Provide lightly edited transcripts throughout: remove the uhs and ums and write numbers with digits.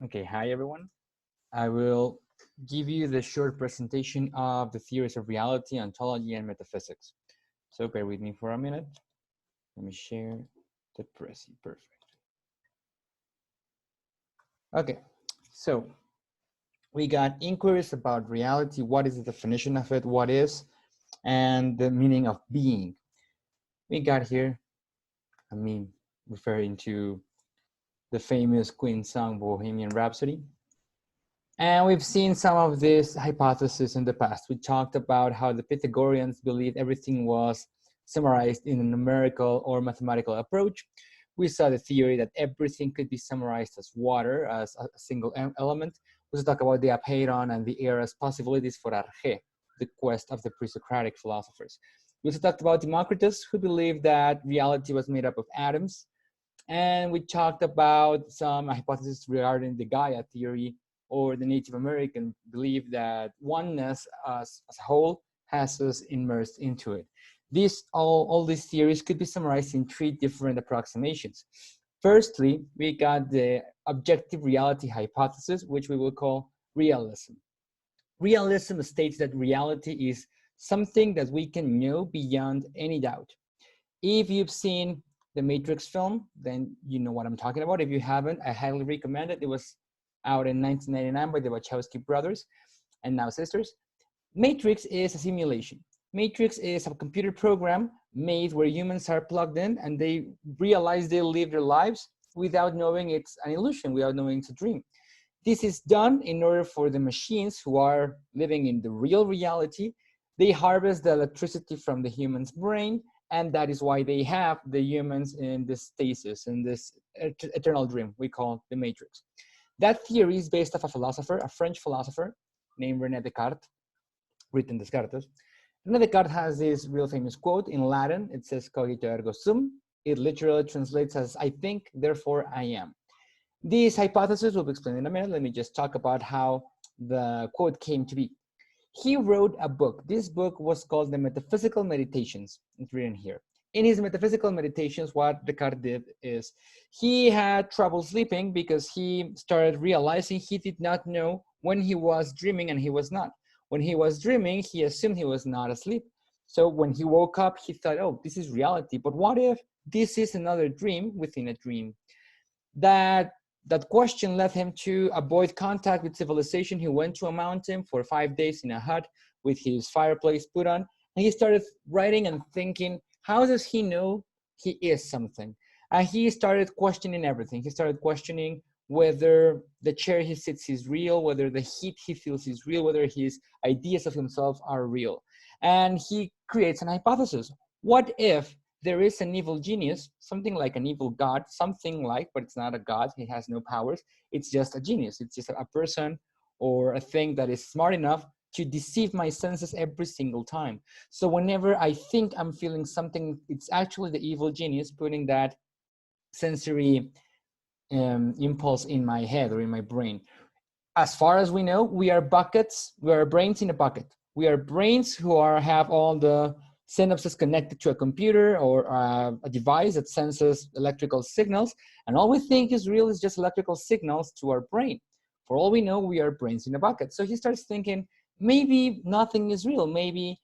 Okay, hi everyone. I will give you the short presentation of the theories of reality, ontology, and metaphysics. So bear with me for a minute. Let me share the prezi. Perfect. Okay, so we got inquiries about reality. What is the definition of it? What is, and the meaning of being. We got here, referring to the famous Queen song Bohemian Rhapsody. And we've seen some of these hypotheses in the past. We talked about how the Pythagoreans believed everything was summarized in a numerical or mathematical approach. We saw the theory that everything could be summarized as water, as a single element. We talked about the apeiron and the air as possibilities for arche, the quest of the pre-Socratic philosophers. We also talked about Democritus, who believed that reality was made up of atoms. And we talked about some hypotheses regarding the Gaia theory, or the Native American belief that oneness as a whole has us immersed into it. All these theories could be summarized in three different approximations. Firstly, we got the objective reality hypothesis, which we will call realism. Realism states that reality is something that we can know beyond any doubt. If you've seen the Matrix film, then you know what I'm talking about. If you haven't, I highly recommend it. It was out in 1999 by the Wachowski brothers and now sisters. Matrix is a simulation. Matrix is a computer program made where humans are plugged in and they realize they live their lives without knowing it's an illusion, without knowing it's a dream. This is done in order for the machines who are living in the real reality. They harvest the electricity from the human's brain, and that is why they have the humans in this stasis, in this eternal dream we call the Matrix. That theory is based off a philosopher, a French philosopher named René Descartes, written Descartes. René Descartes has this real famous quote in Latin. It says, cogito ergo sum. It literally translates as, I think, therefore I am. These hypotheses will be explained in a minute. Let me just talk about how the quote came to be. He wrote a book. This book was called The Metaphysical Meditations. It's written here. In his metaphysical meditations, what Descartes did is he had trouble sleeping because he started realizing he did not know when he was dreaming and he was not. When he was dreaming, he assumed he was not asleep. So when he woke up, he thought, oh, this is reality. But what if this is another dream within a dream? That question led him to avoid contact with civilization. He went to a mountain for 5 days in a hut with his fireplace put on, and he started writing and thinking, how does he know he is something? And he started questioning everything. He started questioning whether the chair he sits is real, whether the heat he feels is real, whether his ideas of himself are real. And he creates an hypothesis. What if there is an evil genius, something like an evil god, something like, but it's not a god, he has no powers, it's just a genius, it's just a person or a thing that is smart enough to deceive my senses every single time. So whenever I think I'm feeling something, it's actually the evil genius putting that sensory impulse in my head or in my brain. As far as we know, we are buckets, we are brains in a bucket. We are brains who have all the synapses connected to a computer or a device that senses electrical signals, and all we think is real is just electrical signals to our brain. For all we know, we are brains in a bucket. So he starts thinking, maybe nothing is real. Maybe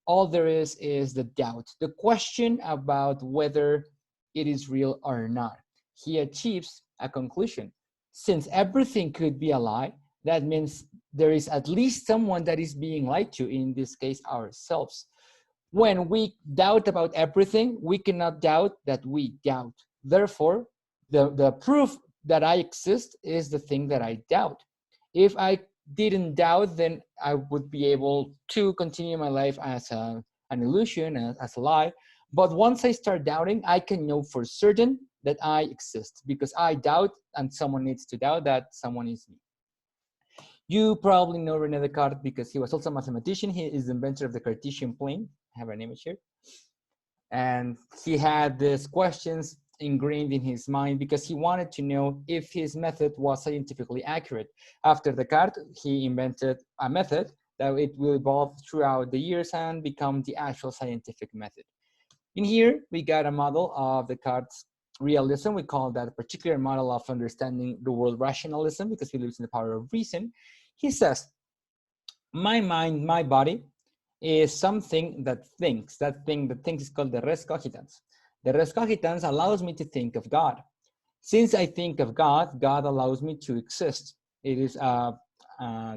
all there is the doubt, the question about whether it is real or not. He achieves a conclusion. Since everything could be a lie, that means there is at least someone that is being lied to, in this case, ourselves. When we doubt about everything, we cannot doubt that we doubt. Therefore, the proof that I exist is the thing that I doubt. If I didn't doubt, then I would be able to continue my life as an illusion, as a lie. But once I start doubting, I can know for certain that I exist because I doubt and someone needs to doubt that someone is me. You probably know René Descartes because he was also a mathematician. He is the inventor of the Cartesian plane. I have an image here. And he had these questions ingrained in his mind because he wanted to know if his method was scientifically accurate. After Descartes, he invented a method that it will evolve throughout the years and become the actual scientific method. In here, we got a model of Descartes' realism. We call that a particular model of understanding the world rationalism because he believes in the power of reason. He says, my mind, my body is something that thinks. That thing that thinks is called the res cogitans. The res cogitans allows me to think of God. Since I think of God, God allows me to exist. It is a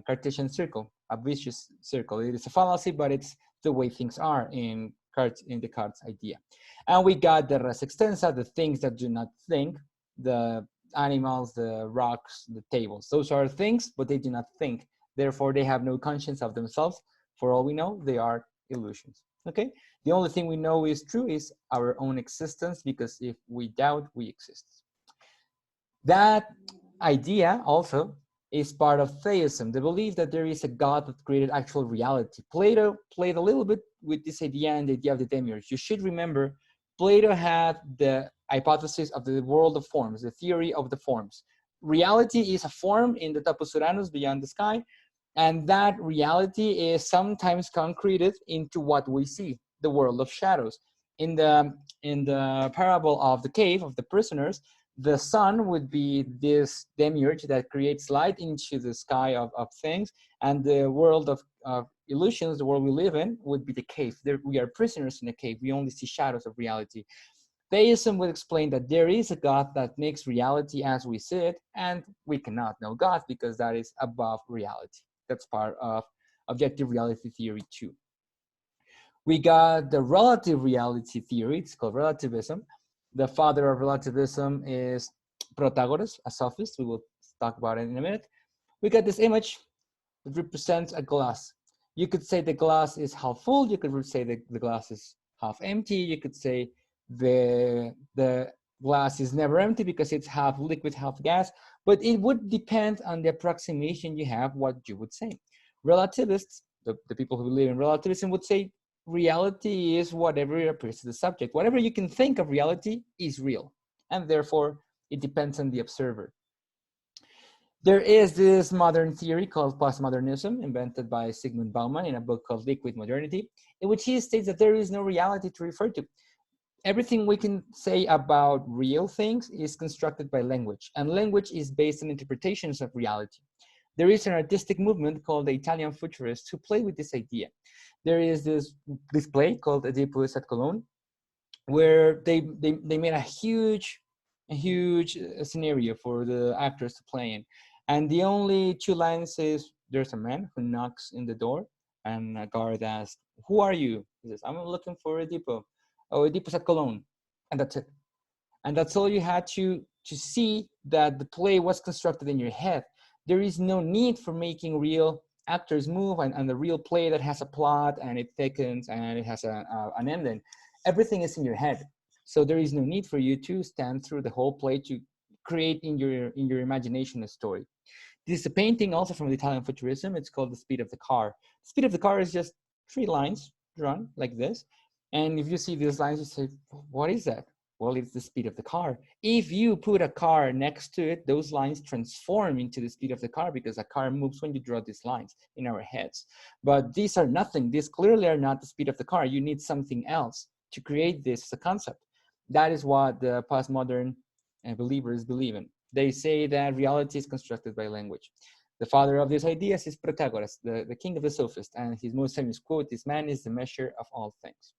Cartesian circle, a vicious circle. It is a fallacy, but it's the way things are in Descartes' idea. And we got the res extensa, the things that do not think, the animals, the rocks, the tables. Those are things, but they do not think. Therefore, they have no conscience of themselves. For all we know, they are illusions. Okay? The only thing we know is true is our own existence, because if we doubt, we exist. That idea also is part of theism, the belief that there is a God that created actual reality. Plato played a little bit with this idea and the idea of the demiurge. You should remember, Plato had the hypothesis of the world of forms, the theory of the forms. Reality is a form in the topos Uranus beyond the sky, and that reality is sometimes concreted into what we see, the world of shadows. In the parable of the cave of the prisoners, the sun would be this demiurge that creates light into the sky of things, and the world of illusions, the world we live in, would be the cave. There, we are prisoners in a cave. We only see shadows of reality. Theism would explain that there is a God that makes reality as we see it, and we cannot know God because that is above reality. That's part of objective reality theory too. We got the relative reality theory. It's called relativism. The father of relativism is Protagoras, a sophist. We will talk about it in a minute. We got this image that represents a glass. You could say the glass is half full. You could say the glass is half empty. You could say the glass is never empty because it's half liquid, half gas. But it would depend on the approximation you have, what you would say. Relativists, the people who believe in relativism, would say reality is whatever appears to the subject. Whatever you can think of reality is real, and therefore it depends on the observer. There is this modern theory called postmodernism, invented by Zygmunt Bauman in a book called Liquid Modernity, in which he states that there is no reality to refer to. Everything we can say about real things is constructed by language, and language is based on interpretations of reality. There is an artistic movement called the Italian Futurists who play with this idea. There is this play called Oedipus at Cologne, where they made a huge scenario for the actors to play in. And the only two lines is, there's a man who knocks in the door, and a guard asks, who are you? He says, I'm looking for Oedipo. Oh, Oedipus at Cologne. And that's it. And that's all you had to see, that the play was constructed in your head. There is no need for making real actors move and the real play that has a plot and it thickens and it has an ending. Everything is in your head. So there is no need for you to stand through the whole play to create in your imagination a story. This is a painting also from the Italian Futurism. It's called The Speed of the Car. The speed of the car is just 3 lines drawn like this. And if you see these lines, you say, what is that? Well, it's the speed of the car. If you put a car next to it, those lines transform into the speed of the car because a car moves when you draw these lines in our heads. But these are nothing. These clearly are not the speed of the car. You need something else to create this as a concept. That is what the postmodern believers believe in. They say that reality is constructed by language. The father of these ideas is Protagoras, the king of the sophists, and his most famous quote is, man is the measure of all things.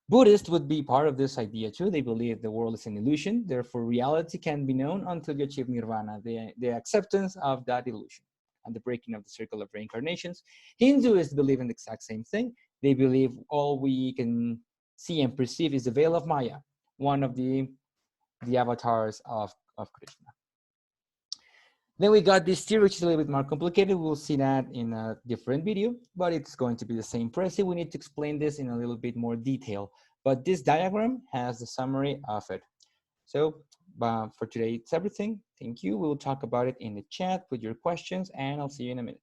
Buddhists would be part of this idea too. They believe the world is an illusion, therefore reality can be known until you achieve nirvana, the acceptance of that illusion and the breaking of the circle of reincarnations. Hindus believe in the exact same thing. They believe all we can see and perceive is the veil of Maya, one of the avatars of Krishna. Then we got this theory, which is a little bit more complicated. We'll see that in a different video, but it's going to be the same premise. We need to explain this in a little bit more detail. But this diagram has the summary of it. So for today, it's everything. Thank you. We'll talk about it in the chat with your questions, and I'll see you in a minute.